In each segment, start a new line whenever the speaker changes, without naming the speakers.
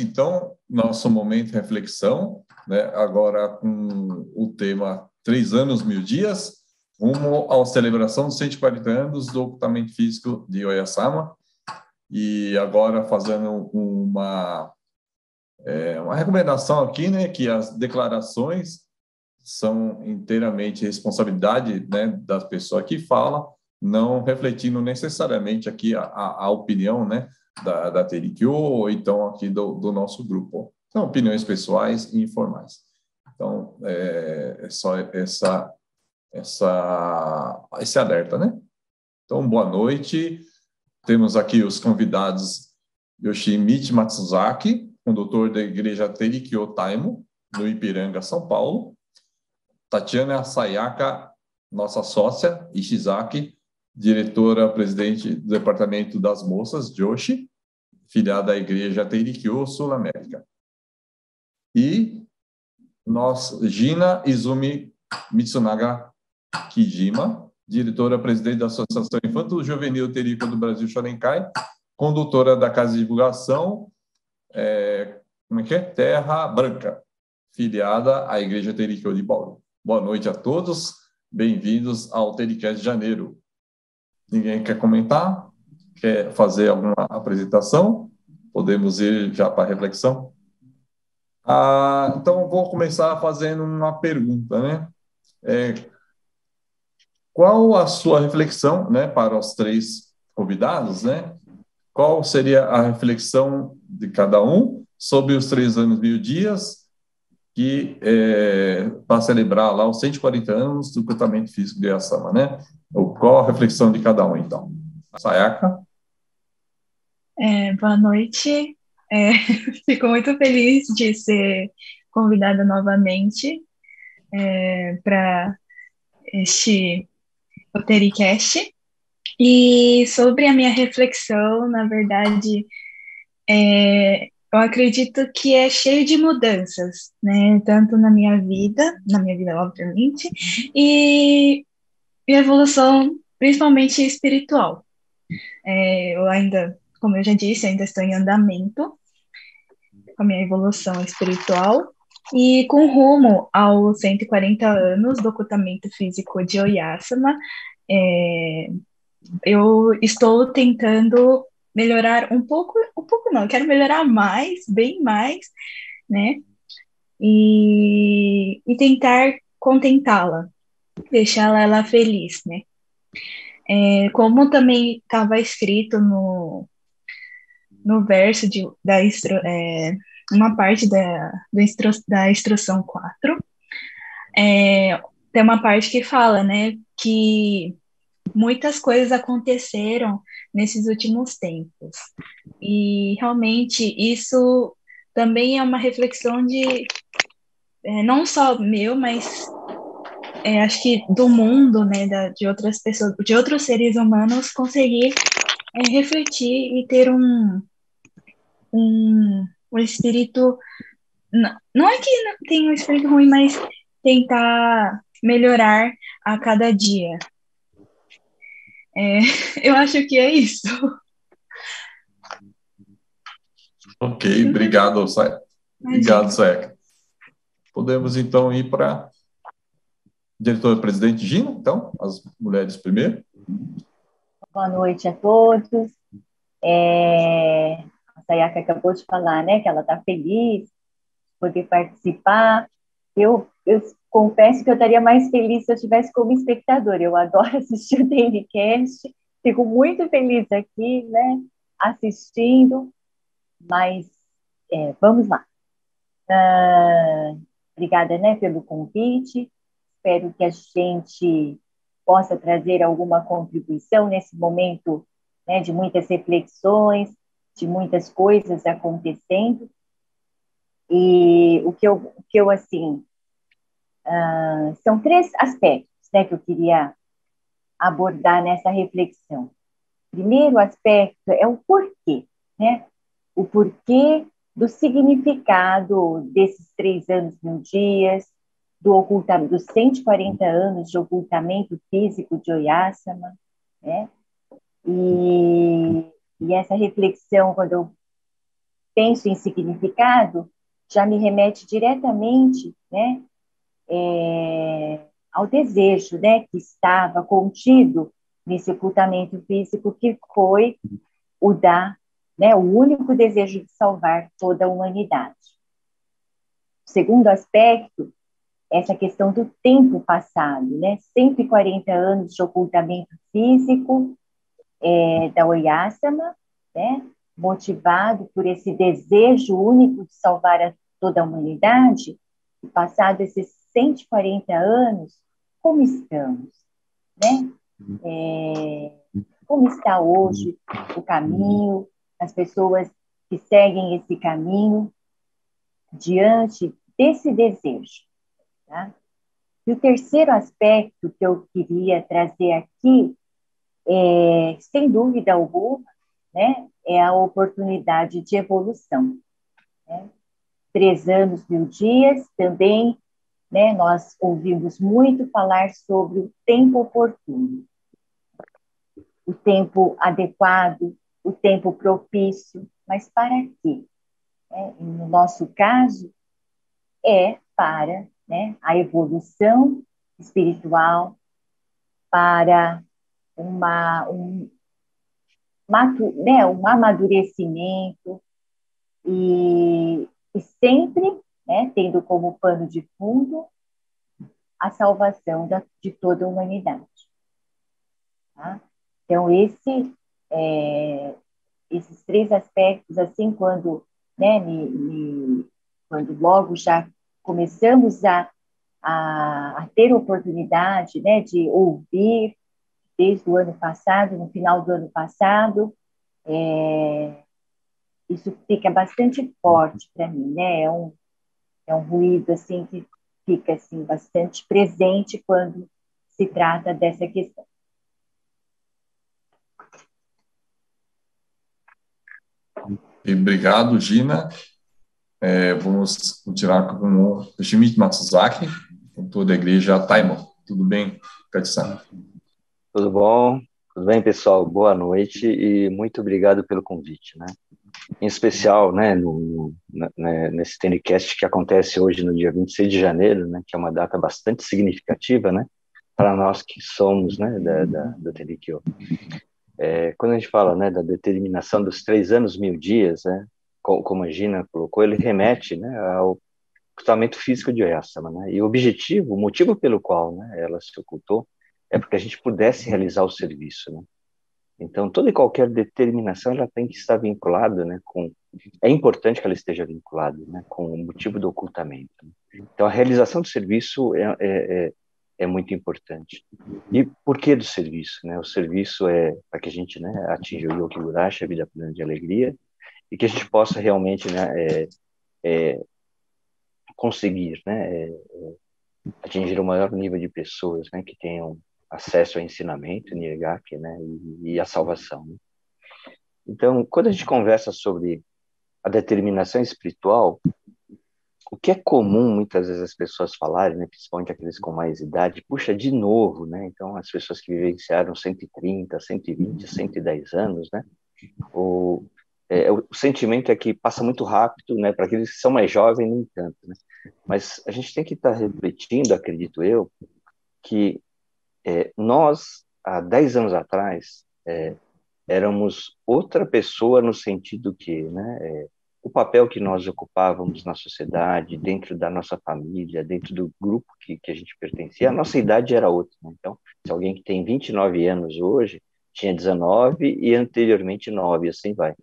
então, nosso momento de reflexão, né, agora com o tema 3 anos, 1000 dias, rumo à celebração dos 140 anos do ocultamento físico de Oyasama, e agora fazendo uma recomendação aqui, né, que as declarações são inteiramente responsabilidade, né, da pessoa que fala, não refletindo necessariamente aqui a opinião, né, da Terikyo, ou então aqui do nosso grupo. São opiniões pessoais e informais. Então, é só esse alerta, né? Então, boa noite. Temos aqui os convidados Yoshimichi Matsuzaki, condutor da Igreja Terikyo Taimo, no Ipiranga, São Paulo. Tatiana Sayaka, nossa sócia, Ishizaki, diretora-presidente do Departamento das Moças, Joshi, filiada à Igreja Terikyo Sul América. E Gina Izumi Mitsunaga Kijima, diretora-presidente da Associação Infanto Juvenil Terikyo do Brasil Shorenkai, condutora da Casa de Divulgação, Terra Branca, filiada à Igreja Terikyo de Bauru. Boa noite a todos, bem-vindos ao Tericast de Janeiro. Ninguém quer comentar? Quer fazer alguma apresentação? Podemos ir já para a reflexão? Então, vou começar fazendo uma pergunta, né? Qual a sua reflexão, né, para os 3 convidados, né? Qual seria a reflexão de cada um sobre os 3 anos, 1000 dias, que para celebrar lá os 140 anos do ocultamento físico de Oyasama, né? Qual a reflexão de cada um, então? Sayaka?
Boa noite. Fico muito feliz de ser convidada novamente para este Tericast. E sobre a minha reflexão, na verdade, eu acredito que é cheio de mudanças, né? Tanto na minha vida, obviamente, e evolução, principalmente espiritual. Eu ainda, como eu já disse, ainda estou em andamento com a minha evolução espiritual e com rumo aos 140 anos do ocultamento físico de Oyasama, eu estou tentando melhorar um pouco não, eu quero melhorar mais, bem mais, né? E tentar contentá-la, deixá-la ela feliz, né? Como também estava escrito no verso uma parte da instrução 4, tem uma parte que fala, né, que muitas coisas aconteceram nesses últimos tempos. E realmente isso também é uma reflexão de não só meu, mas acho que do mundo, né, de outras pessoas, de outros seres humanos, conseguir refletir e ter um espírito. Não é que tenha um espírito ruim, mas tentar melhorar a cada dia. Eu acho que é isso.
Ok, obrigado, Sayaka. Obrigado, Sayaka. Podemos, então, ir para diretora-presidente Gina, então, as mulheres primeiro.
Boa noite a todos. A Sayaka acabou de falar, né, que ela está feliz de poder participar. Eu confesso que eu estaria mais feliz se eu estivesse como espectadora. Eu adoro assistir o Dailycast, fico muito feliz aqui, né, assistindo, mas vamos lá. Obrigada, né, pelo convite. Espero que a gente possa trazer alguma contribuição nesse momento, né, de muitas reflexões, de muitas coisas acontecendo. E o que eu assim, são 3 aspectos, né, que eu queria abordar nessa reflexão. Primeiro aspecto é o porquê, né? O porquê do significado desses 3 anos, 1000 dias, dos 140 anos de ocultamento físico de Oyasama, né? E essa reflexão, quando eu penso em significado, já me remete diretamente, né, ao desejo, né, que estava contido nesse ocultamento físico, que foi né, o único desejo de salvar toda a humanidade. O segundo aspecto, essa questão do tempo passado, né, 140 anos de ocultamento físico da Oyasama, né, motivado por esse desejo único de salvar toda a humanidade. E passado esses 140 anos, como estamos, né? Como está hoje o caminho, as pessoas que seguem esse caminho diante desse desejo, tá? E o terceiro aspecto que eu queria trazer aqui, sem dúvida alguma, né, é a oportunidade de evolução, né? 3 anos, 1000 dias, também, né, nós ouvimos muito falar sobre o tempo oportuno, o tempo adequado, o tempo propício, mas para quê? No nosso caso, é para, né, a evolução espiritual, para um amadurecimento e sempre, né, tendo como pano de fundo a salvação de toda a humanidade. Tá? Então, esses 3 aspectos, assim, quando, né, quando logo já começamos a ter oportunidade, né, de ouvir desde o ano passado, no final do ano passado, isso fica bastante forte para mim, né? É um ruído assim que fica assim bastante presente quando se trata dessa questão.
Obrigado, Gina. Vamos continuar com o Yoshimichi Matsuzaki, doutor da Igreja Taimo. Tudo bem, Kati-san?
Tudo bom? Tudo bem, pessoal? Boa noite e muito obrigado pelo convite, né? Em especial, né, nesse Telecast que acontece hoje no dia 26 de janeiro, né, que é uma data bastante significativa, né, para nós que somos, né, da Telikyo. Quando a gente fala, né, da determinação dos 3 anos, 1000 dias, né, como a Gina colocou, ele remete, né, ao ocultamento físico de Oyasama, né, e o motivo pelo qual, né, ela se ocultou é porque a gente pudesse realizar o serviço, né. Então, toda e qualquer determinação ela tem que estar vinculada, né, é importante que ela esteja vinculada, né, com o motivo do ocultamento. Então, a realização do serviço é muito importante. E por que do serviço, né? O serviço é para que a gente, né, atinja o Yokigurashi, a vida plena de alegria, e que a gente possa realmente, né, conseguir, né, atingir o maior nível de pessoas, né, que tenham acesso ao ensinamento, Nirgaki, né, e a salvação. Né? Então, quando a gente conversa sobre a determinação espiritual, o que é comum muitas vezes as pessoas falarem, né, principalmente aqueles com mais idade, puxa, de novo, né? Então, as pessoas que vivenciaram 130, 120, 110 anos, né? O sentimento é que passa muito rápido, né? Para aqueles que são mais jovens, nem tanto, né? Mas a gente tem que estar refletindo, acredito eu, que nós, há 10 anos atrás, éramos outra pessoa no sentido que, né, o papel que nós ocupávamos na sociedade, dentro da nossa família, dentro do grupo que a gente pertencia, a nossa idade era outra. Né? Então, se alguém que tem 29 anos hoje, tinha 19 e anteriormente 9, assim vai.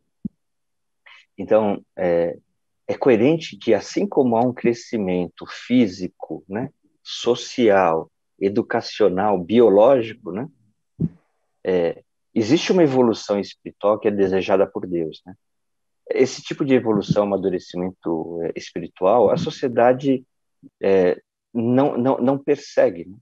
Então, é coerente que, assim como há um crescimento físico, né, social, educacional, biológico, né, existe uma evolução espiritual que é desejada por Deus, né? Esse tipo de evolução, amadurecimento espiritual, a sociedade não persegue, né?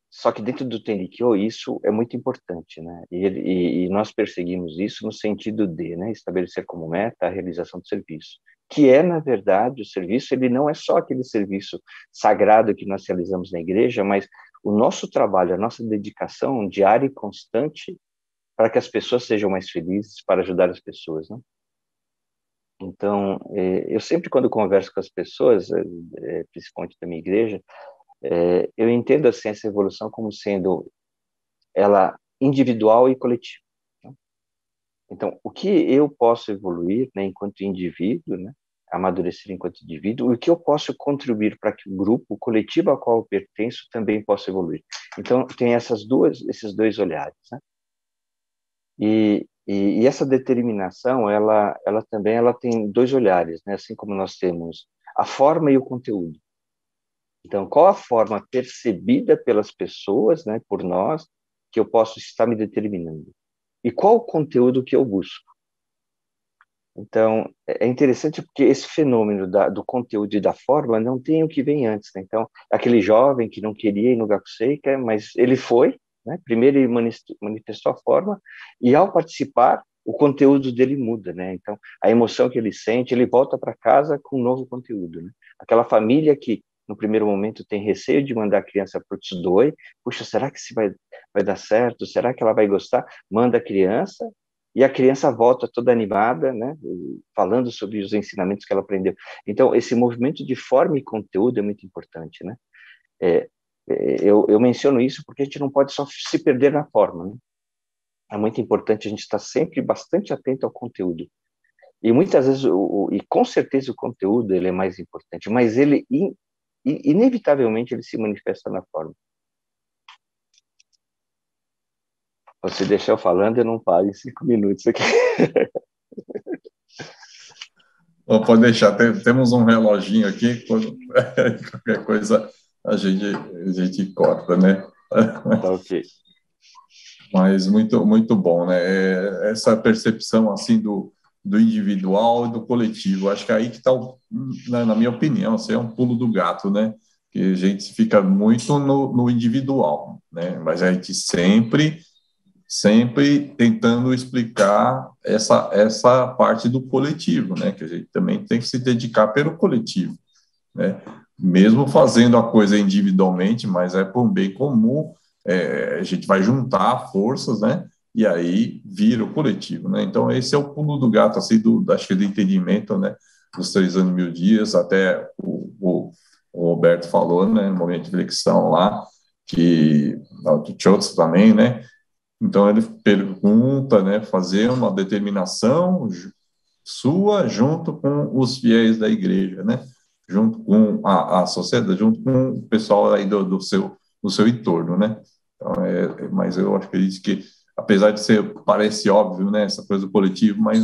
Só que dentro do Tenkyo isso é muito importante, né? E nós perseguimos isso no sentido de, né, estabelecer como meta a realização do serviço, que é, na verdade, o serviço, ele não é só aquele serviço sagrado que nós realizamos na igreja, mas o nosso trabalho, a nossa dedicação diária e constante para que as pessoas sejam mais felizes, para ajudar as pessoas, né? Então, eu sempre, quando converso com as pessoas, principalmente da minha igreja, eu entendo assim, essa evolução como sendo ela individual e coletiva. Né? Então, o que eu posso evoluir, né, enquanto indivíduo, né, amadurecer enquanto indivíduo, e o que eu posso contribuir para que o grupo, o coletivo ao qual eu pertenço, também possa evoluir. Então, tem esses dois olhares. Né? E essa determinação, ela também ela tem dois olhares, né? Assim como nós temos a forma e o conteúdo. Então, qual a forma percebida pelas pessoas, né, por nós, que eu posso estar me determinando? E qual o conteúdo que eu busco? Então, é interessante porque esse fenômeno do conteúdo e da forma não tem o que vem antes. Né? Então, aquele jovem que não queria ir no Gakuseika, mas ele foi, né? Primeiro ele manifestou a forma, e ao participar, o conteúdo dele muda. Né? Então, a emoção que ele sente, ele volta para casa com um novo conteúdo. Né? Aquela família que, no primeiro momento, tem receio de mandar a criança para o Tsudoi, puxa, será que vai dar certo? Será que ela vai gostar? Manda a criança, e a criança volta toda animada, né, falando sobre os ensinamentos que ela aprendeu. Então, esse movimento de forma e conteúdo é muito importante, né? Eu menciono isso porque a gente não pode só se perder na forma, né? É muito importante a gente estar sempre bastante atento ao conteúdo. E muitas vezes, e com certeza o conteúdo ele é mais importante, mas ele, inevitavelmente, ele se manifesta na forma. Se deixar eu falando, eu não paro em 5 minutos aqui.
Pode deixar, temos um reloginho aqui, qualquer coisa a gente corta, né?
Tá ok.
Mas muito bom, né? Essa percepção assim do individual e do coletivo. Acho que é aí que está, na minha opinião, assim, é um pulo do gato, né? Que a gente fica muito no individual, né? Mas a gente sempre tentando explicar essa parte do coletivo, né? Que a gente também tem que se dedicar pelo coletivo, né? Mesmo fazendo a coisa individualmente, mas é por um bem comum, a gente vai juntar forças, né? E aí vira o coletivo, né? Então esse é o pulo do gato, assim, acho que do entendimento, né? Dos 3 anos 1000 dias, até o Roberto falou, né? No momento de flexão lá, que o Chotz também, né? Então ele pergunta, né? Fazer uma determinação sua junto com os fiéis da igreja, né? Junto com a sociedade, junto com o pessoal aí do seu entorno, né? Então, mas eu acredito que, apesar de parece óbvio, né, essa coisa do coletivo, mas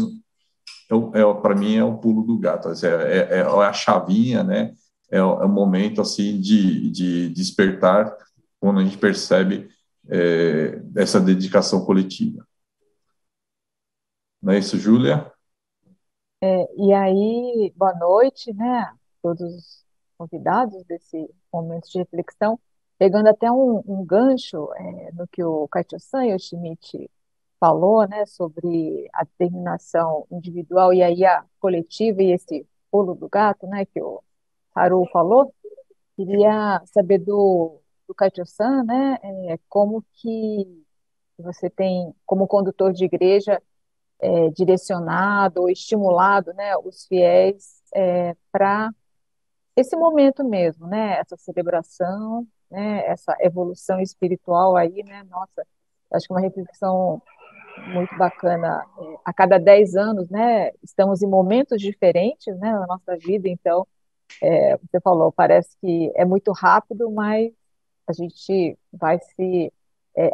para mim é o pulo do gato, assim, é a chavinha, né? É o momento assim de despertar quando a gente percebe essa dedicação coletiva. Não é isso, Júlia?
E aí, boa noite, né, a todos os convidados desse momento de reflexão, pegando até um gancho no que o Kaito-san e o Schmidt falou, né, sobre a determinação individual e aí a coletiva e esse pulo do gato, né, que o Haru falou. Queria saber do Kaito-san, né, como que você tem, como condutor de igreja, direcionado ou estimulado, né, os fiéis para esse momento mesmo, né, essa celebração, né, essa evolução espiritual aí, né, nossa, acho que é uma reflexão muito bacana. A cada 10 anos, né, estamos em momentos diferentes, né, na nossa vida, então, você falou, parece que é muito rápido, mas a gente vai se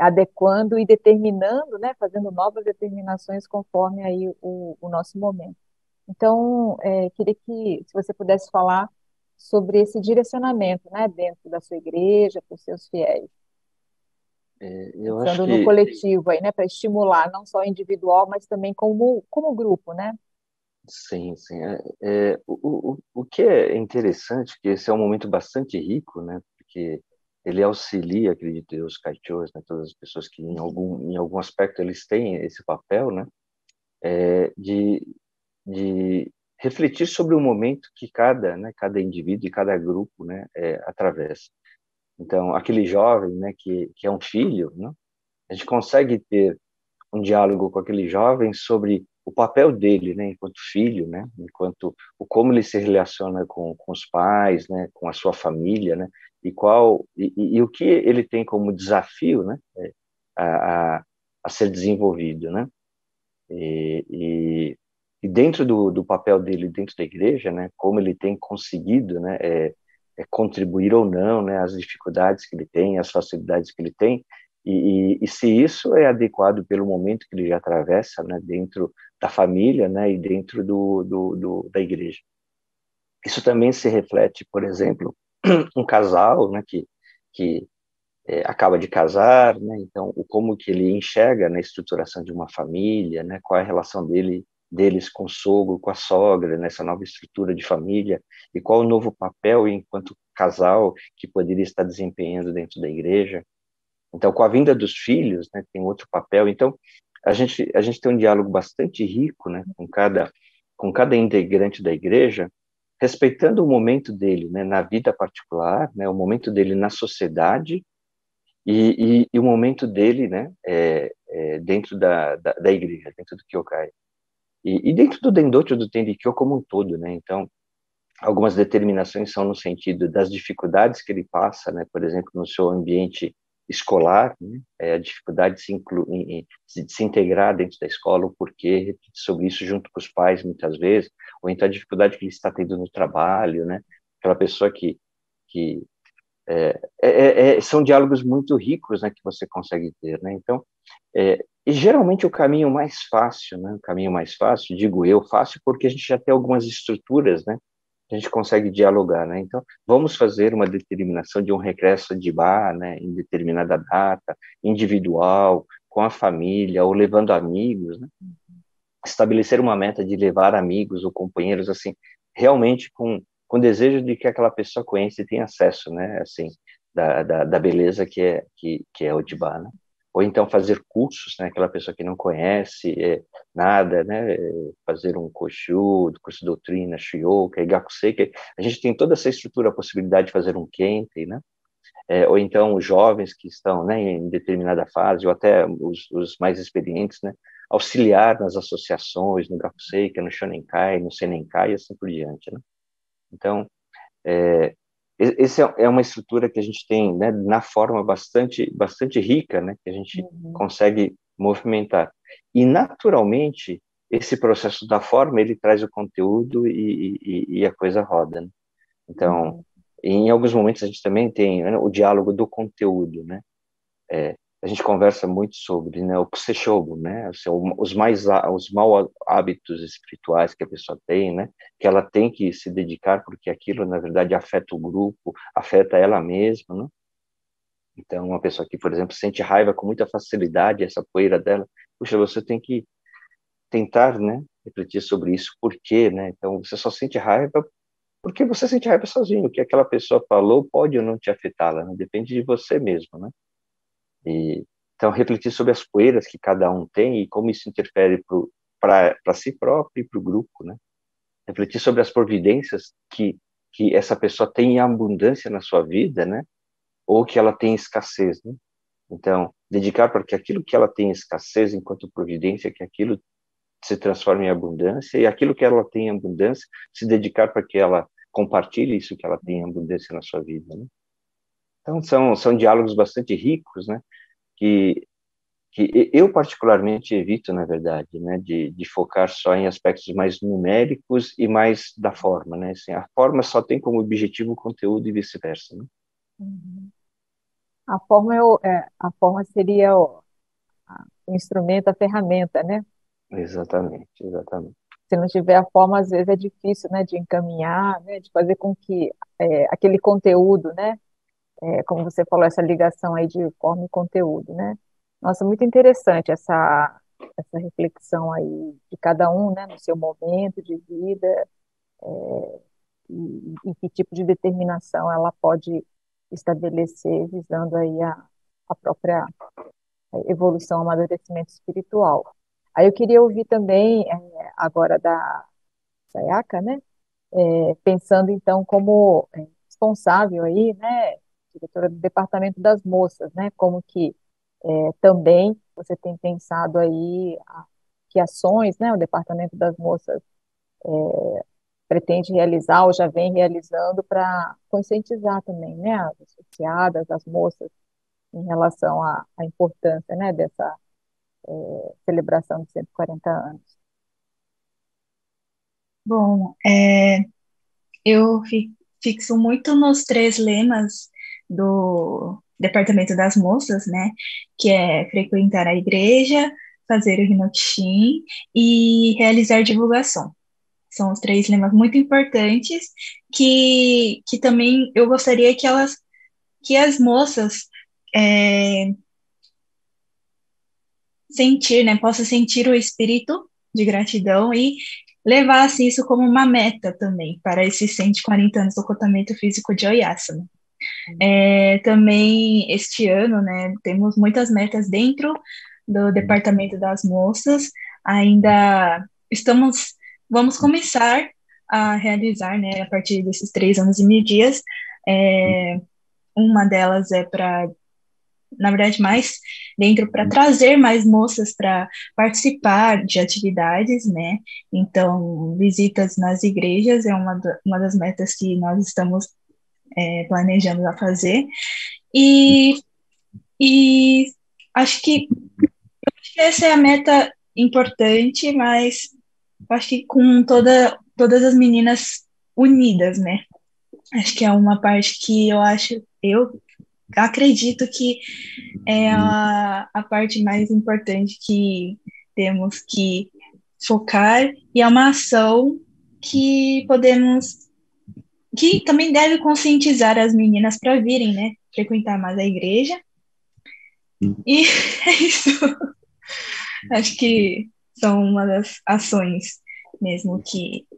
adequando e determinando, né, fazendo novas determinações conforme aí o nosso momento. Então, queria que, se você pudesse falar sobre esse direcionamento, né, dentro da sua igreja, para os seus fiéis,
Eu acho
pensando no
que
coletivo aí, né, para estimular não só o individual, mas também como grupo, né?
sim, sim. O que é interessante, que esse é um momento bastante rico, né? Porque ele auxilia, acredito eu, os kaichôs, né? Todas as pessoas que em algum aspecto eles têm esse papel, né? De refletir sobre o momento que cada indivíduo e cada grupo, né? Atravessa. Então, aquele jovem, né? Que é um filho, né? A gente consegue ter um diálogo com aquele jovem sobre o papel dele, né, enquanto filho, né, enquanto como ele se relaciona com os pais, né, com a sua família, né, e o que ele tem como desafio, né, a, a, a ser desenvolvido, né, e, e, e dentro do papel dele dentro da igreja, né, como ele tem conseguido, né, contribuir ou não, né, as dificuldades que ele tem, as facilidades que ele tem, e se isso é adequado pelo momento que ele já atravessa, né, dentro da família, né, e dentro da igreja. Isso também se reflete, por exemplo, um casal, né, que acaba de casar, né, então como que ele enxerga na estruturação de uma família, né, qual é a relação deles com o sogro, com a sogra, nessa nova estrutura de família, e qual o novo papel enquanto casal que poderia estar desempenhando dentro da igreja. Então, com a vinda dos filhos, né, tem outro papel. Então, a gente tem um diálogo bastante rico, né, com cada integrante da igreja, respeitando o momento dele, né, na vida particular, né, o momento dele na sociedade e o momento dele, né, dentro da igreja, dentro do Kyokai. E dentro do Dendotio do Tenrikyo como um todo, né, então, algumas determinações são no sentido das dificuldades que ele passa, né, por exemplo, no seu ambiente escolar, né, a dificuldade de se integrar dentro da escola, o porquê, refletir sobre isso junto com os pais, muitas vezes, ou então a dificuldade que ele está tendo no trabalho, né, aquela pessoa que são diálogos muito ricos, né, que você consegue ter, né, então, e geralmente o caminho mais fácil, né, o caminho mais fácil, digo eu, fácil porque a gente já tem algumas estruturas, né, a gente consegue dialogar, né? Então, vamos fazer uma determinação de um regresso de bar, né, em determinada data, individual, com a família, ou levando amigos, né? Estabelecer uma meta de levar amigos ou companheiros, assim, realmente com desejo de que aquela pessoa conheça e tenha acesso, né, assim, da beleza que é o Odiba, né? Ou então fazer cursos, né, aquela pessoa que não conhece nada, né, fazer um curso de doutrina, Shioka, Igakusei, a gente tem toda essa estrutura, a possibilidade de fazer um Kenten, né, ou então os jovens que estão, né, em determinada fase, ou até os mais experientes, né, auxiliar nas associações, no Gakusei, no Shonenkai, no Senenkai e assim por diante, né. Então, esse é uma estrutura que a gente tem, né, na forma bastante rica, né, que a gente consegue movimentar. E, naturalmente, esse processo da forma, ele traz o conteúdo e a coisa roda, né? Então, em alguns momentos a gente também tem, né, o diálogo do conteúdo, né? A gente conversa muito sobre, né, o kuseshobo, né, os maus hábitos espirituais que a pessoa tem, né, que ela tem que se dedicar porque aquilo na verdade afeta o grupo, afeta ela mesma, né? Então, uma pessoa que, por exemplo, sente raiva com muita facilidade, essa poeira dela, puxa, você tem que tentar, né, refletir sobre isso, por quê, né? Então, você só sente raiva porque você sente raiva sozinho, o que aquela pessoa falou pode ou não te afetá-la, né? Depende de você mesmo, né? Então, refletir sobre as poeiras que cada um tem e como isso interfere para si próprio e para o grupo, né? Refletir sobre as providências que essa pessoa tem em abundância na sua vida, né? Ou que ela tem escassez, né? Então, dedicar para que aquilo que ela tem escassez enquanto providência, que aquilo se transforme em abundância, e aquilo que ela tem em abundância, se dedicar para que ela compartilhe isso que ela tem em abundância na sua vida, né? Então, são diálogos bastante ricos, né? Que eu particularmente evito, na verdade, né, de focar só em aspectos mais numéricos e mais da forma, né? Assim, a forma só tem como objetivo o conteúdo e vice-versa, né?
A forma seria o instrumento, a ferramenta, né?
Exatamente, exatamente.
Se não tiver a forma, às vezes é difícil, né, de encaminhar, né, de fazer com que aquele conteúdo, né, como você falou, essa ligação aí de forma e conteúdo, né? Nossa, muito interessante essa reflexão aí de cada um, né, no seu momento de vida, e que tipo de determinação ela pode estabelecer visando aí a própria evolução, amadurecimento espiritual. Aí eu queria ouvir também, agora da Sayaka, né, pensando então como responsável aí, né, diretora do Departamento das Moças, né, como que também você tem pensado aí que ações, né, o Departamento das Moças pretende realizar ou já vem realizando para conscientizar também, né, as associadas, as moças, em relação à importância, né, dessa celebração de 140 anos.
Bom, eu fixo muito nos 3 lemas do Departamento das Moças, né? Que é frequentar a igreja, fazer o Hinokshin e realizar divulgação. São os 3 lemas muito importantes que também eu gostaria que as moças é, sentir, né? Possam sentir o espírito de gratidão e levasse isso como uma meta também para esses 140 anos do ocultamento físico de Oyasama. Também este ano, né, temos muitas metas dentro do Departamento das Moças. Ainda vamos começar a realizar, né, a partir desses 3 anos e mil dias. Uma delas é para, na verdade, mais dentro para trazer mais moças para participar de atividades, né? Então, visitas nas igrejas é uma das metas que nós estamos planejando a fazer. E, e acho que essa é a meta importante, mas acho que com todas as meninas unidas, né? Acho que é uma parte que eu acredito que é a parte mais importante que temos que focar, e é uma ação que que também deve conscientizar as meninas para virem, né, frequentar mais a igreja. E é isso. Acho que são uma das ações mesmo que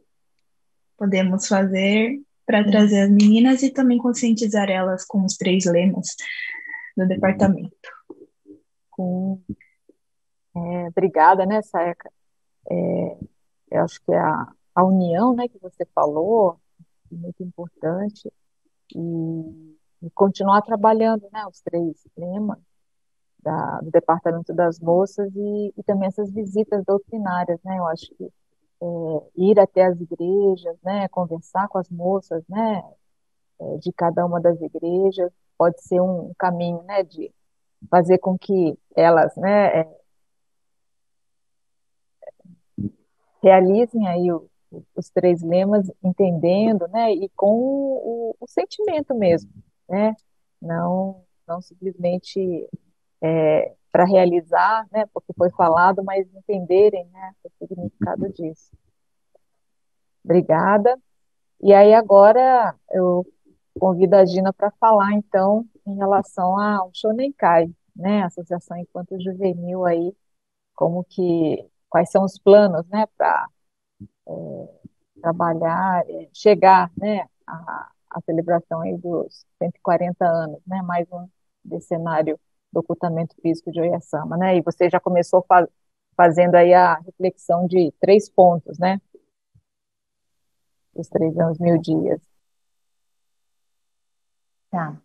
podemos fazer para trazer as meninas e também conscientizar elas com os 3 lemas do departamento.
Obrigada, né, Saeca? Eu acho que a união, né, que você falou é muito importante e continuar trabalhando, né, os 3 lemas do Departamento das Moças e também essas visitas doutrinárias, né? Eu acho que ir até as igrejas, né, conversar com as moças, né, de cada uma das igrejas, pode ser um caminho, né, de fazer com que elas, né, realizem aí os 3 lemas, entendendo, né, e com o sentimento mesmo, né, não simplesmente para realizar, né, porque foi falado, mas entenderem, né, o significado disso. Obrigada. E aí agora eu convido a Gina para falar, então, em relação ao Shonenkai, né, Associação Enquanto Juvenil aí, quais são os planos, né, para trabalhar, chegar, né, à celebração aí dos 140 anos, né, mais um cenário do ocultamento físico de Oyasama, né, e você já começou fazendo aí a reflexão de 3 pontos, né, os 3 anos, 1000 dias.
Tá.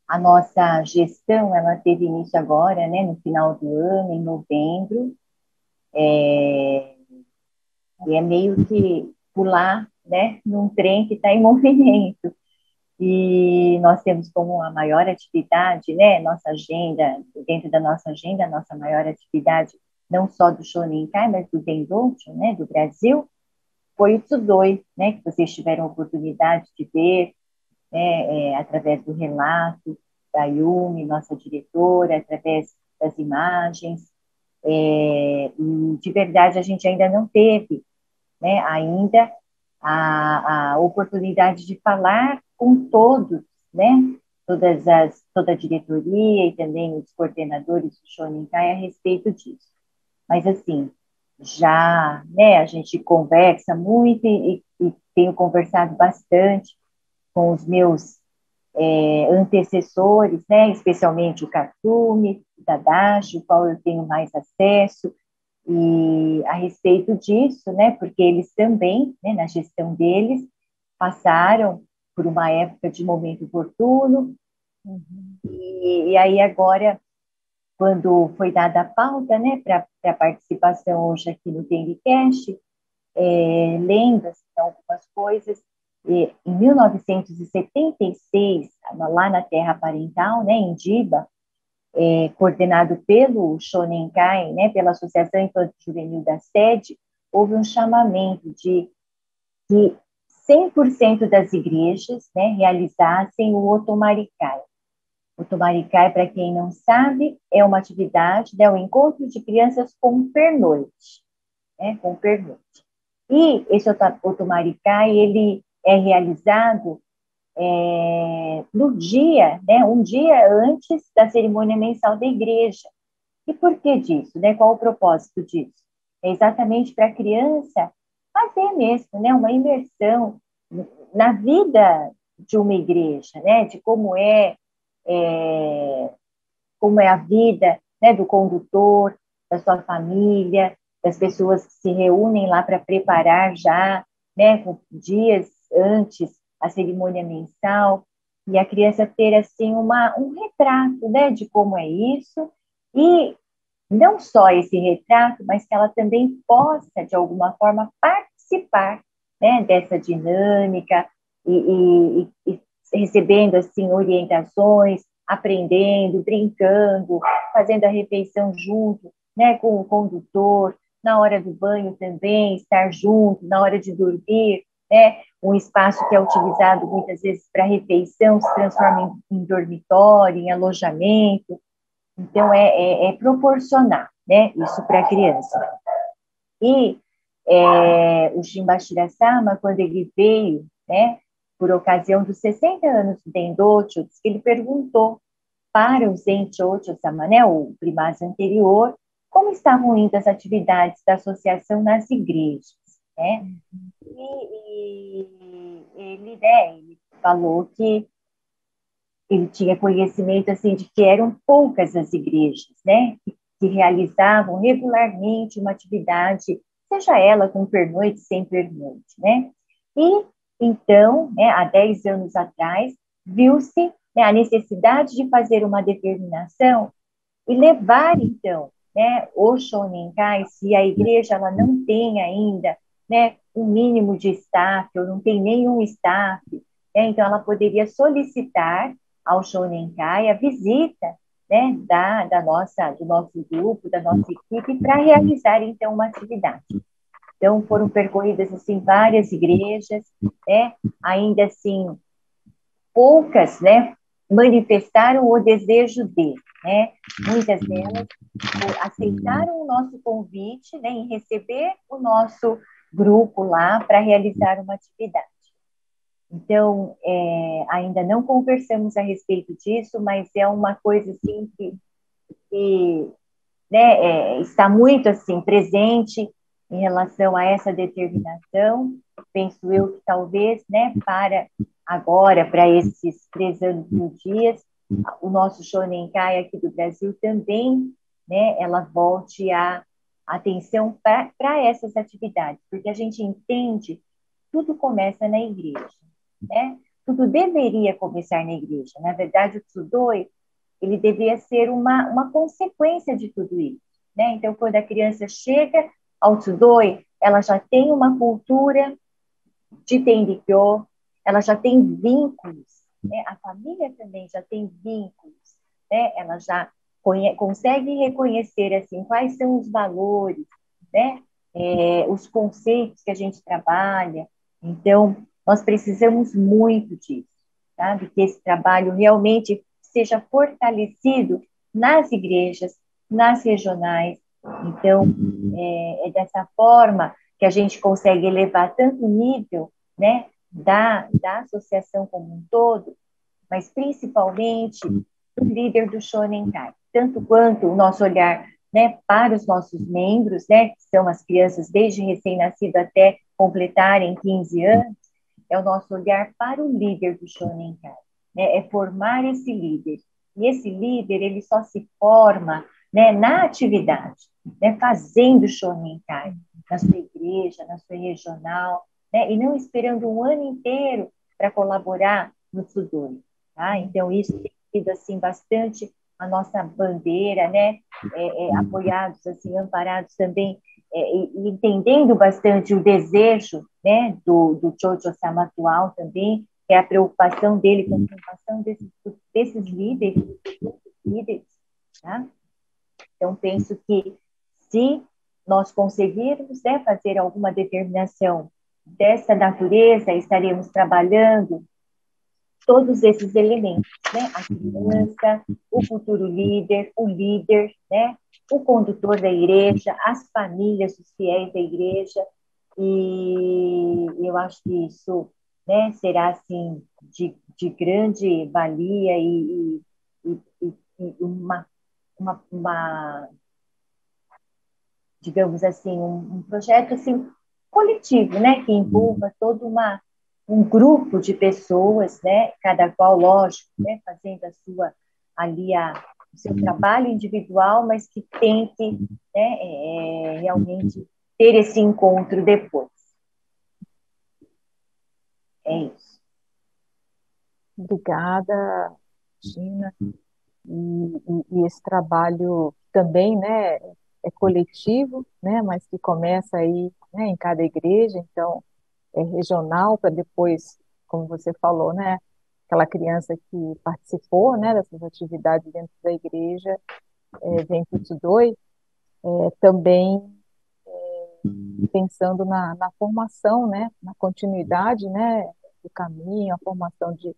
A nossa gestão, ela teve início agora, né, no final do ano, em novembro, e é meio que pular, né, num trem que está em movimento. E nós temos como a maior atividade, né, nossa agenda, dentro da nossa agenda, a nossa maior atividade, não só do Shonenkai, mas do Dendoncho, né, do Brasil, foi o Tsudoi, né, que vocês tiveram a oportunidade de ver, né, através do relato da Yumi, nossa diretora, através das imagens, e de verdade a gente ainda não teve, né, ainda a oportunidade de falar com todos, né, toda a diretoria e também os coordenadores do Shonenkai a respeito disso. Mas assim, já, né, a gente conversa muito e tenho conversado bastante com os meus antecessores, né, especialmente o Katumi, o Tadashi, o qual eu tenho mais acesso, e a respeito disso, né, porque eles também, né, na gestão deles, passaram por uma época de momento oportuno, e aí agora quando foi dada a pauta, né, para a participação hoje aqui no TNCast, lendo assim, algumas coisas, em 1976, lá na Terra Parental, né, em Diba, coordenado pelo Shonenkai, né, pela Associação Infantil Juvenil da Sede, houve um chamamento de que 100% das igrejas, né, realizassem o Otomarikai. O Otomarikai, para quem não sabe, é uma atividade, né, o encontro de crianças com pernoite, né, com pernoite. E esse Otomarikai, ele é realizado no dia, né, um dia antes da cerimônia mensal da igreja. E por que disso? Né? Qual o propósito disso? É exatamente para a criança fazer mesmo, né, uma imersão na vida de uma igreja, né, de como é a vida, né, do condutor, da sua família, das pessoas que se reúnem lá para preparar já, né, dias antes a cerimônia mensal, e a criança ter assim um retrato, né, de como é isso, e não só esse retrato, mas que ela também possa, de alguma forma, participar, né, dessa dinâmica e recebendo, assim, orientações, aprendendo, brincando, fazendo a refeição junto, né, com o condutor, na hora do banho também, estar junto, na hora de dormir, né, um espaço que é utilizado muitas vezes para refeição se transforma em dormitório, em alojamento. Então, é proporcionar, né, isso para a criança. E o Shimbashira-sama, quando ele veio, né, por ocasião dos 60 anos do Dendocho, ele perguntou para o Zenchocho-sama, né, o primaz anterior, como estavam indo as atividades da associação nas igrejas, né? E ele falou que ele tinha conhecimento assim de que eram poucas as igrejas, né, que realizavam regularmente uma atividade, seja ela com pernoite, sem pernoite, né? E então, né, há 10 anos atrás, viu-se, né, a necessidade de fazer uma determinação e levar então, né, o Shonenkai, se a igreja ela não tem ainda, né, um mínimo de staff ou não tem nenhum staff, né, então ela poderia solicitar ao Shonenkai a visita, né, do nosso grupo, da nossa equipe, para realizar então uma atividade. Então foram percorridas assim várias igrejas, né, ainda assim poucas, né, manifestaram o desejo de, né, muitas delas aceitaram o nosso convite, né, em receber o nosso grupo lá para realizar uma atividade. Então, ainda não conversamos a respeito disso, mas é uma coisa assim que né, está muito assim presente em relação a essa determinação. Penso eu que talvez, né, para esses 3 anos e 1 dias, o nosso Shonenkai aqui do Brasil também, né, ela volte a atenção para essas atividades, porque a gente entende tudo começa na igreja, né? Tudo deveria começar na igreja. Na verdade, o Tsudoi, ele deveria ser uma consequência de tudo isso, né? Então, quando a criança chega ao Tsudoi, ela já tem uma cultura de Tenrikyo, ela já tem vínculos, né? A família também já tem vínculos, né? Ela já consegue reconhecer assim quais são os valores, né? Os conceitos que a gente trabalha. Então, nós precisamos muito disso, sabe? Que esse trabalho realmente seja fortalecido nas igrejas, nas regionais. Então, é dessa forma que a gente consegue elevar tanto o nível, né, da associação como um todo, mas principalmente do líder do Shonenkai, tanto quanto o nosso olhar, né, para os nossos membros, né, que são as crianças desde recém-nascido até completarem 15 anos, é o nosso olhar para o líder do Shonenkai, né, é formar esse líder. E esse líder, ele só se forma, né, na atividade, né, fazendo Shonenkai, na sua igreja, na sua regional, né, e não esperando um ano inteiro para colaborar no Tsudoi. Tá? Então, isso tem sido assim, bastante a nossa bandeira, né? Apoiados, assim, amparados também, e entendendo bastante o desejo, né, do Chocho-sama atual também, que é a preocupação dele com a formação desses líderes, tá? Então, penso que se nós conseguirmos, né, fazer alguma determinação dessa natureza, estaremos trabalhando todos esses elementos, né? A criança, o futuro líder, o líder, né? O condutor da igreja, as famílias, os fiéis da igreja, e eu acho que isso, né, será, assim, de grande valia e uma, digamos assim, um projeto, assim, coletivo, né, que envolva todo um grupo de pessoas, né, cada qual, lógico, né, fazendo o seu trabalho individual, mas que tente, né, realmente ter esse encontro depois. É isso.
Obrigada, Gina. E esse trabalho também, né, é coletivo, né, mas que começa aí, né, em cada igreja, então é regional, para depois, como você falou, né, aquela criança que participou, né, dessas atividades dentro da igreja, vem para os dois, também pensando na formação, né, na continuidade, né, do caminho, a formação de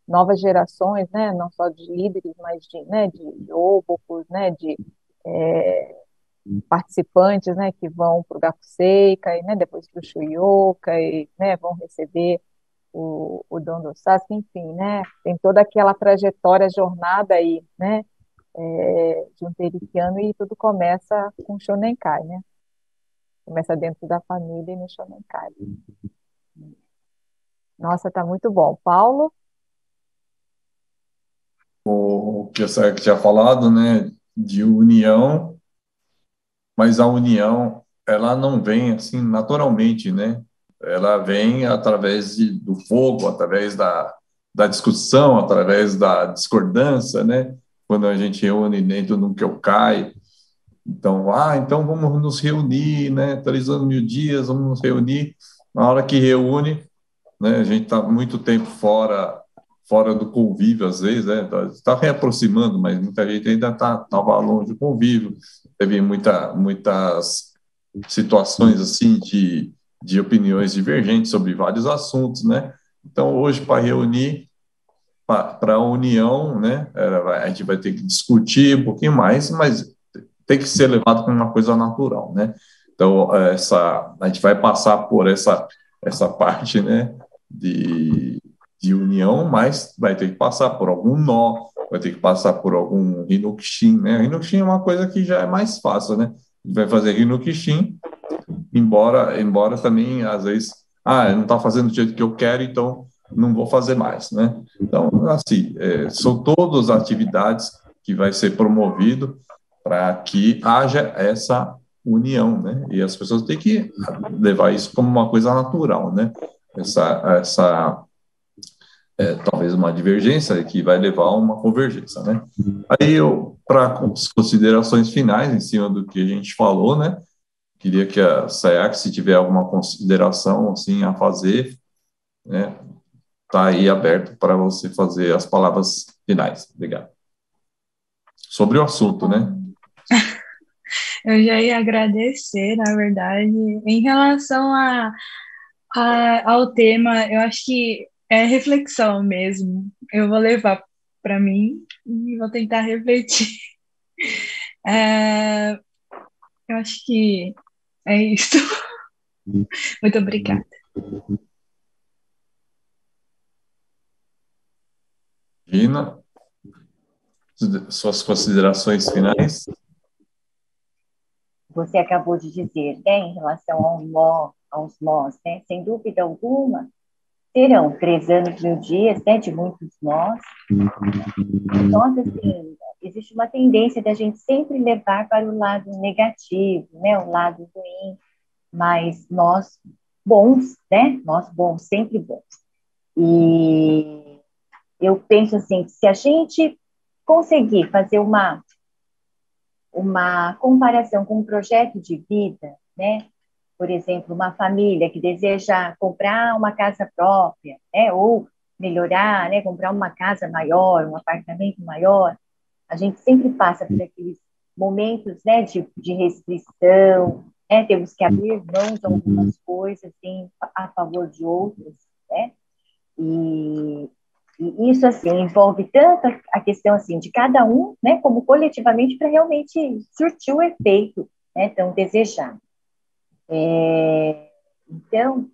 novas gerações, né, não só de líderes, mas de óbocos, né, de é, participantes, né, que vão para o Gakuseikai, e, né, depois para o Shuyoka, e, né, vão receber o Don do Sasuke, enfim, né, tem toda aquela trajetória, jornada aí, né, de um terikiano, e tudo começa com o Shonenkai, né, começa dentro da família e no Shonenkai. Nossa, tá muito bom. Paulo?
O que você tinha falado, né, de união, mas a união, ela não vem assim naturalmente, né? Ela vem através do fogo, através da discussão, através da discordância, né? Quando a gente reúne dentro do Kyokai, então vamos nos reunir, né? 3 anos, 1.000 dias, vamos nos reunir. Na hora que reúne, né? A gente está muito tempo fora do convívio, às vezes, né? Está reaproximando, mas muita gente ainda estava longe do convívio. Teve muitas situações assim de opiniões divergentes sobre vários assuntos, né? Então, hoje, para reunir, para a união, né? A gente vai ter que discutir um pouquinho mais, mas tem que ser levado como uma coisa natural, né? Então, a gente vai passar por essa parte, né, de união, mas vai ter que passar por algum nó, vai ter que passar por algum Hinokushin, né? Hinokushin é uma coisa que já é mais fácil, né? A gente vai fazer Hinokushin, embora também, às vezes, não está fazendo do jeito que eu quero, então não vou fazer mais, né? Então, assim, são todas as atividades que vai ser promovido para que haja essa união, né? E as pessoas têm que levar isso como uma coisa natural, né? Essa talvez uma divergência que vai levar a uma convergência, né? Aí para as considerações finais em cima do que a gente falou, né? Queria que a Sayaka, se tiver alguma consideração assim a fazer, né? Tá aí aberto para você fazer as palavras finais. Obrigado. Sobre o assunto, né?
Eu já ia agradecer, na verdade, em relação ao tema, eu acho que é reflexão mesmo. Eu vou levar para mim e vou tentar refletir. Eu acho que é isso. Muito obrigada.
Gina, suas considerações finais.
Você acabou de dizer, né, em relação aos nós, né, sem dúvida alguma, serão 3 anos, 1.000 dias, né, de muitos nós. Nós, assim, existe uma tendência da gente sempre levar para o lado negativo, né, o lado ruim, mas nós bons, né, nós bons, sempre bons. E eu penso assim, que se a gente conseguir fazer uma comparação com um projeto de vida, né? Por exemplo, uma família que deseja comprar uma casa própria, né? Ou melhorar, né? Comprar uma casa maior, um apartamento maior, a gente sempre passa por aqueles momentos, né, de restrição, né? Temos que abrir mão de algumas coisas a favor de outras, né? E, e isso assim envolve tanto a questão assim de cada um, né, como coletivamente para realmente surtir o efeito, né, tão desejado. Então,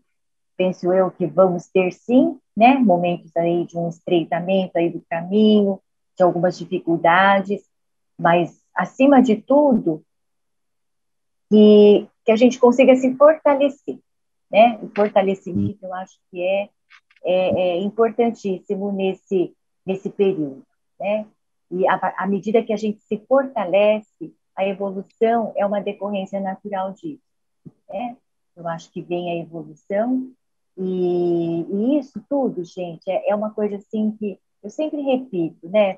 penso eu que vamos ter sim, né, momentos aí de um estreitamento aí do caminho, de algumas dificuldades, mas acima de tudo que a gente consiga se fortalecer, né? O fortalecimento eu acho que é importantíssimo nesse período, né? E à medida que a gente se fortalece, a evolução é uma decorrência natural disso, né? Eu acho que vem a evolução e isso tudo, gente, é uma coisa assim que eu sempre repito, né?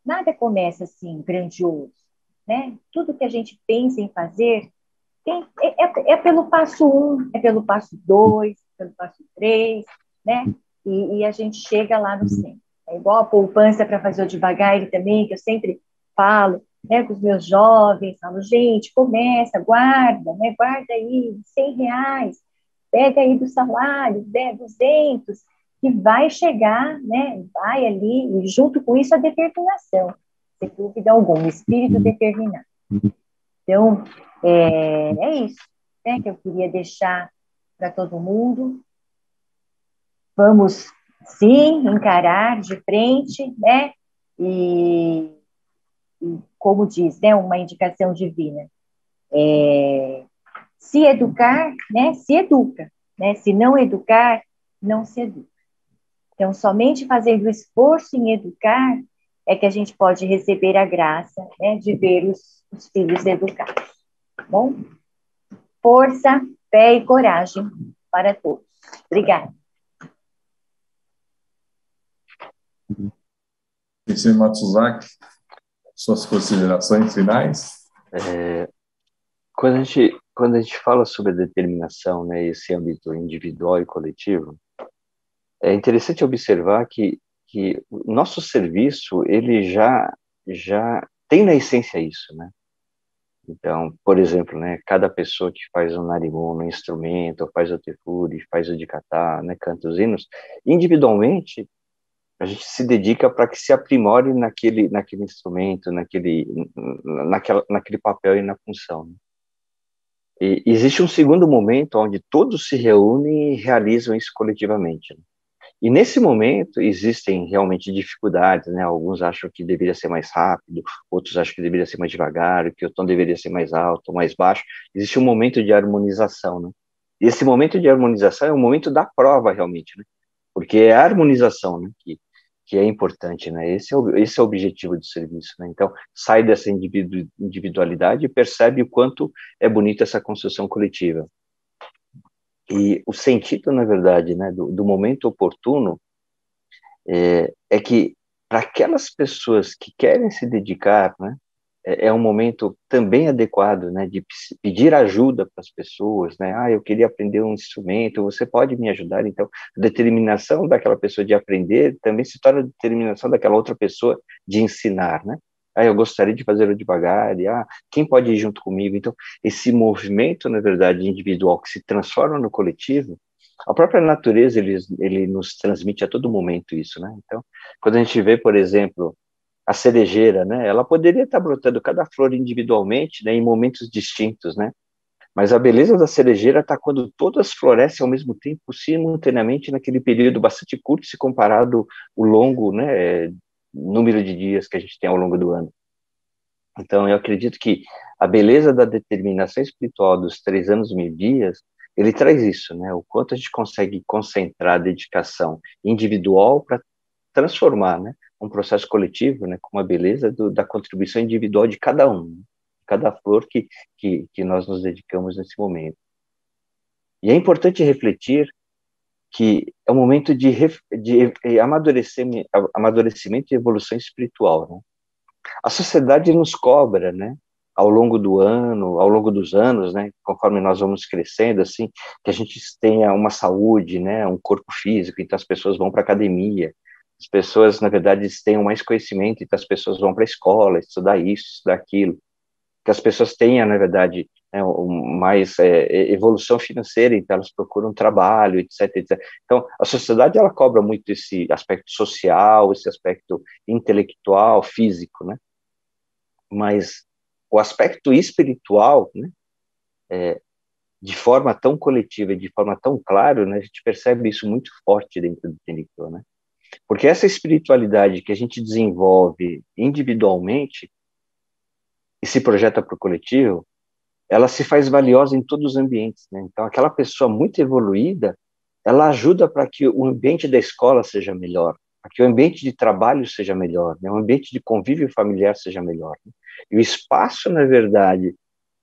Nada começa assim grandioso, né? Tudo que a gente pensa em fazer é pelo passo 1, é pelo passo 2, pelo passo 3, né? E a gente chega lá no 100. É igual a poupança para fazer o devagar também, que eu sempre falo, né, com os meus jovens, falo, gente, começa, guarda, né, guarda aí R$ 100, pega aí do salário, 200, que vai chegar, né, vai ali, e junto com isso a determinação, sem dúvida alguma, o espírito determinado. Então, é isso, né, que eu queria deixar para todo mundo. Vamos, sim, encarar de frente, né? E como diz, né, uma indicação divina, se educar, né, se educa, né? Se não educar, não se educa. Então, somente fazendo o esforço em educar é que a gente pode receber a graça, né, de ver os filhos educados. Tá bom? Força, fé e coragem para todos. Obrigada.
Professor Matsuzaki, suas considerações finais?
Quando a gente fala sobre a determinação, né, esse âmbito individual e coletivo, é interessante observar que o nosso serviço, ele já tem na essência isso, né? Então, por exemplo, né, cada pessoa que faz um narigumo, um instrumento, ou faz o tefuri, faz o dikatá, né, canta os hinos, individualmente, a gente se dedica para que se aprimore naquele instrumento, naquele papel e na função, né? E existe um segundo momento onde todos se reúnem e realizam isso coletivamente, né? E nesse momento existem realmente dificuldades, né? Alguns acham que deveria ser mais rápido, outros acham que deveria ser mais devagar, que o tom deveria ser mais alto, mais baixo. Existe um momento de harmonização, né? E esse momento de harmonização é o momento da prova, realmente, né? Porque é a harmonização, né, que é importante, né? Esse é o objetivo do serviço, né? Então, sai dessa individualidade e percebe o quanto é bonita essa construção coletiva. E o sentido, na verdade, né, do momento oportuno é que para aquelas pessoas que querem se dedicar, né, é um momento também adequado, né, de pedir ajuda para as pessoas, né? Eu queria aprender um instrumento, você pode me ajudar? Então, a determinação daquela pessoa de aprender também se torna a determinação daquela outra pessoa de ensinar, né? Eu gostaria de fazer devagar, quem pode ir junto comigo? Então, esse movimento, na verdade, individual que se transforma no coletivo, a própria natureza, ele nos transmite a todo momento isso, né? Então, quando a gente vê, por exemplo, a cerejeira, né? Ela poderia estar brotando cada flor individualmente, né, em momentos distintos, né? Mas a beleza da cerejeira está quando todas florescem ao mesmo tempo, simultaneamente, naquele período bastante curto, se comparado o longo, né, número de dias que a gente tem ao longo do ano. Então, eu acredito que a beleza da determinação espiritual dos 3 anos e 1000 dias, ele traz isso, né? O quanto a gente consegue concentrar a dedicação individual para transformar, né, um processo coletivo, né, com a beleza da contribuição individual de cada um, né, cada flor que nós nos dedicamos nesse momento. E é importante refletir que é um momento de amadurecimento e evolução espiritual, né? A sociedade nos cobra, né? Ao longo do ano, ao longo dos anos, né? Conforme nós vamos crescendo, assim, que a gente tenha uma saúde, né? Um corpo físico, então as pessoas vão para a academia. As pessoas, na verdade, tenham mais conhecimento, então as pessoas vão para a escola, estudar isso, estudar aquilo. Que as pessoas tenham, na verdade, né, mais evolução financeira, então elas procuram trabalho, etc, etc. Então, a sociedade, ela cobra muito esse aspecto social, esse aspecto intelectual, físico, né? Mas o aspecto espiritual, né, de forma tão coletiva e de forma tão clara, né, a gente percebe isso muito forte dentro do Tenrikyo, né? Porque essa espiritualidade que a gente desenvolve individualmente e se projeta para o coletivo, ela se faz valiosa em todos os ambientes, né? Então, aquela pessoa muito evoluída, ela ajuda para que o ambiente da escola seja melhor, para que o ambiente de trabalho seja melhor, né? O ambiente de convívio familiar seja melhor, né? E o espaço, na verdade,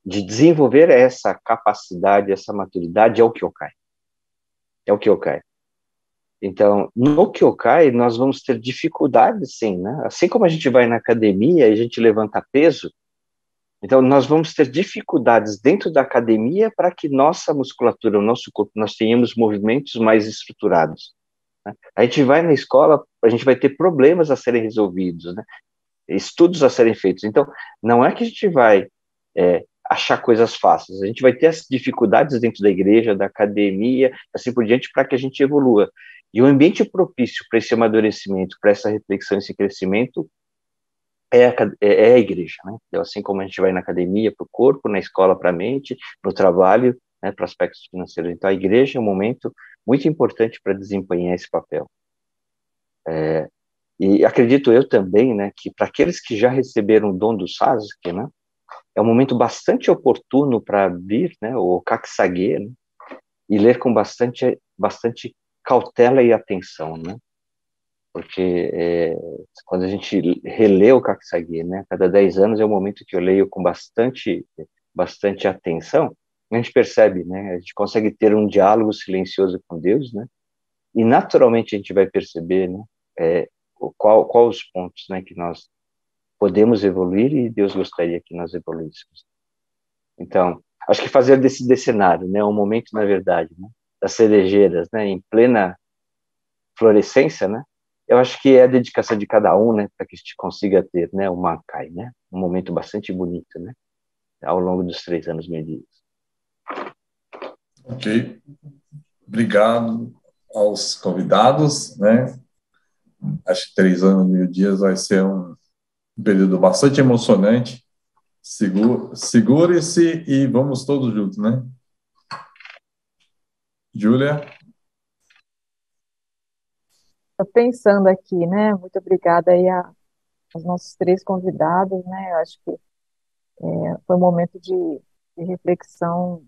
de desenvolver essa capacidade, essa maturidade é o Kyokai. É o Kyokai. Então, no Kyokai, nós vamos ter dificuldades, sim, né? Assim como a gente vai na academia e a gente levanta peso, então nós vamos ter dificuldades dentro da academia para que nossa musculatura, o nosso corpo, nós tenhamos movimentos mais estruturados, né? A gente vai na escola, a gente vai ter problemas a serem resolvidos, né? Estudos a serem feitos. Então, não é que a gente vai achar coisas fáceis, a gente vai ter as dificuldades dentro da igreja, da academia, assim por diante, para que a gente evolua. E o ambiente propício para esse amadurecimento, para essa reflexão, esse crescimento, é a igreja, né? Então, assim como a gente vai na academia para o corpo, na escola para a mente, no trabalho, né, para aspectos financeiros. Então, a igreja é um momento muito importante para desempenhar esse papel. E acredito eu também, né, que para aqueles que já receberam o dom do Sasuke, né, é um momento bastante oportuno para abrir, né, o Kakisage, né, e ler com bastante cautela e atenção, né? Porque quando a gente relê o Kakisage, né, cada 10 anos é o momento que eu leio com bastante atenção, a gente percebe, né, a gente consegue ter um diálogo silencioso com Deus, né, e naturalmente a gente vai perceber, né, qual os pontos, né, que nós podemos evoluir e Deus gostaria que nós evoluíssemos. Então, acho que fazer desse cenário, né, um momento, na verdade, né, das cerejeiras, né, em plena florescência, né, eu acho que é a dedicação de cada um, né, para que a gente consiga ter, né, o Mankai, né, um momento bastante bonito, né, ao longo dos 3 anos medidos.
Ok, obrigado aos convidados, né? Acho que 3 anos, 1000 dias vai ser um período bastante emocionante. Segure-se e vamos todos juntos, né? Júlia?
Estou pensando aqui, né? Muito obrigada aí aos nossos 3 convidados, né? Eu acho que foi um momento de reflexão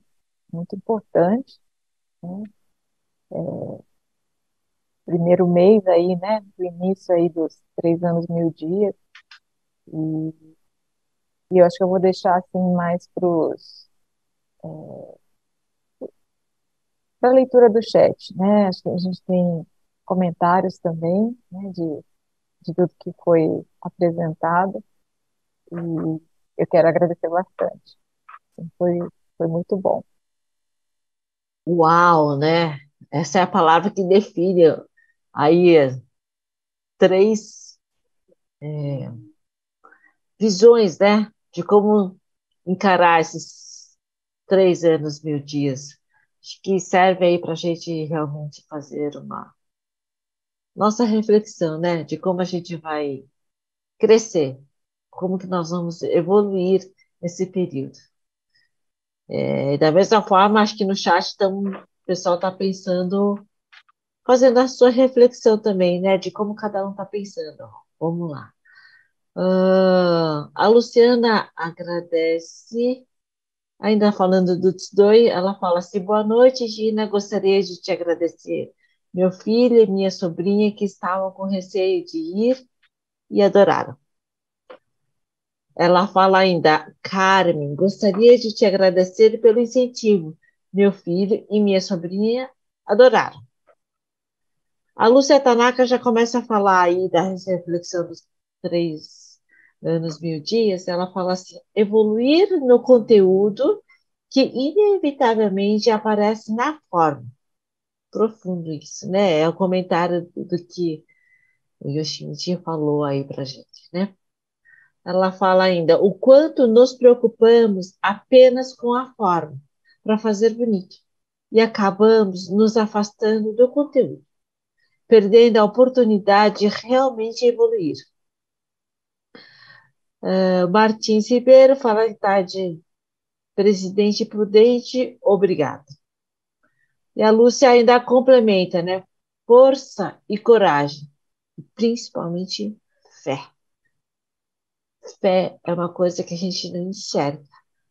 muito importante, né? Primeiro mês aí, né? Do início aí dos 3 anos, 1000 dias. E, e eu acho que eu vou deixar assim mais para a leitura do chat, né? Acho que a gente tem comentários também, né? De tudo que foi apresentado. E eu quero agradecer bastante. Foi, foi muito bom.
Uau, né? Essa é a palavra que define aí 3 visões, né? De como encarar esses 3 anos, 1000 dias. Acho que serve aí para a gente realmente fazer uma nossa reflexão, né? De como a gente vai crescer, como que nós vamos evoluir nesse período. Da mesma forma, acho que no chat o pessoal está pensando, fazendo a sua reflexão também, né? De como cada um está pensando. Vamos lá. A Luciana agradece, ainda falando do Tsudoi, ela fala assim, boa noite, Gina, gostaria de te agradecer. Meu filho e minha sobrinha que estavam com receio de ir e adoraram. Ela fala ainda, Carmen, gostaria de te agradecer pelo incentivo. Meu filho e minha sobrinha adoraram. A Lúcia Tanaka já começa a falar aí da reflexão dos 3 anos, 1000 dias, ela fala assim, evoluir no conteúdo que inevitavelmente aparece na forma. Profundo isso, né? É o comentário do que o Yoshimichi falou aí pra gente, né? Ela fala ainda, o quanto nos preocupamos apenas com a forma, para fazer bonito, e acabamos nos afastando do conteúdo, perdendo a oportunidade de realmente evoluir. Martins Ribeiro fala que tá de presidente prudente, obrigado. E a Lúcia ainda complementa, né? Força e coragem, principalmente fé. Fé é uma coisa que a gente não enxerga,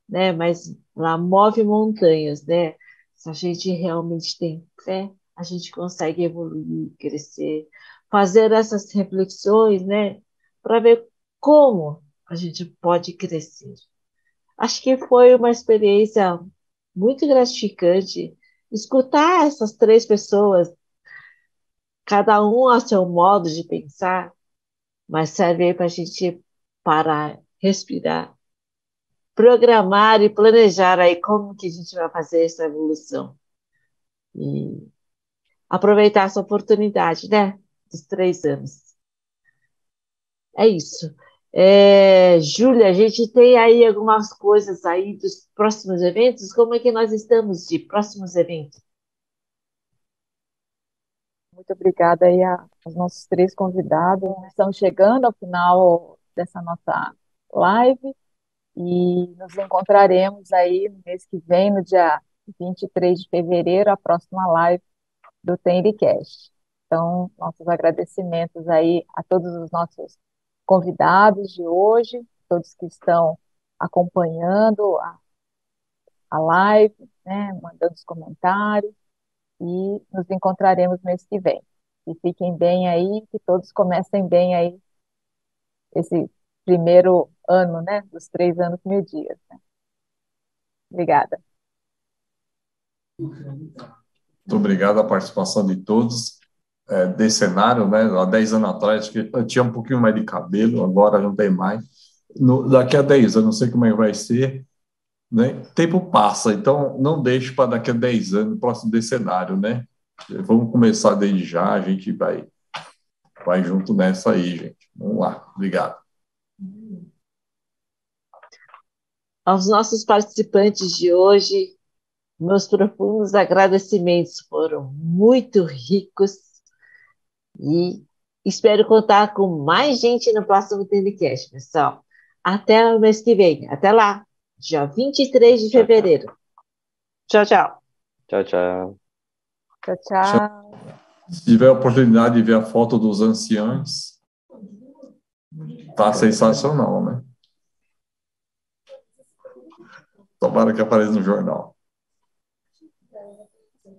né? Mas lá move montanhas, né? Se a gente realmente tem fé, a gente consegue evoluir, crescer, fazer essas reflexões, né? Para ver como a gente pode crescer. Acho que foi uma experiência muito gratificante escutar essas três pessoas, cada um a seu modo de pensar, mas serve para a gente parar, respirar, programar e planejar aí como que a gente vai fazer essa evolução. E aproveitar essa oportunidade, né? Dos 3 anos. É isso. Júlia, a gente tem aí algumas coisas aí dos próximos eventos. Como é que nós estamos de próximos eventos?
Muito obrigada aí aos nossos três convidados. Estamos chegando ao final dessa nossa live e nos encontraremos aí no mês que vem, no dia 23 de fevereiro, a próxima live do TNCast. Então, nossos agradecimentos aí a todos os nossos convidados de hoje, todos que estão acompanhando a live, né, mandando os comentários, e nos encontraremos mês que vem. E fiquem bem aí, que todos comecem bem aí esse primeiro ano, né, dos 3 anos, 1000 dias. Né? Obrigada.
Muito obrigado a participação de todos. Desse cenário, né? Há 10 anos atrás, que eu tinha um pouquinho mais de cabelo, agora não tem mais. Daqui a 10 anos, não sei como é que vai ser, né? Tempo passa, então não deixe para daqui a 10 anos, próximo desse cenário, né? Vamos começar desde já, a gente vai junto nessa aí, gente. Vamos lá, obrigado.
Aos nossos participantes de hoje, meus profundos agradecimentos foram muito ricos e espero contar com mais gente no próximo TNCast, pessoal. Até o mês que vem. Até lá, dia 23 de fevereiro. Tchau, tchau.
Tchau, tchau.
Tchau, tchau.
Se tiver a oportunidade de ver a foto dos anciãos, tá sensacional, né? Tomara que apareça no jornal.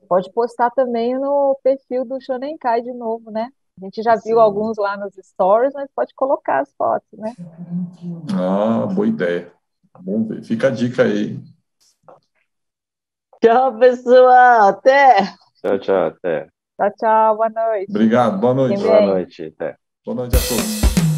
Pode postar também no perfil do Shonenkai de novo, né? A gente já viu alguns lá nos stories, mas pode colocar as fotos, né?
Ah, boa ideia. Vamos ver. Fica a dica aí.
Tchau, pessoal. Até.
Tchau, tchau. Até.
Tchau, tchau. Boa noite.
Obrigado. Boa noite.
Boa noite. Até.
Boa noite a todos.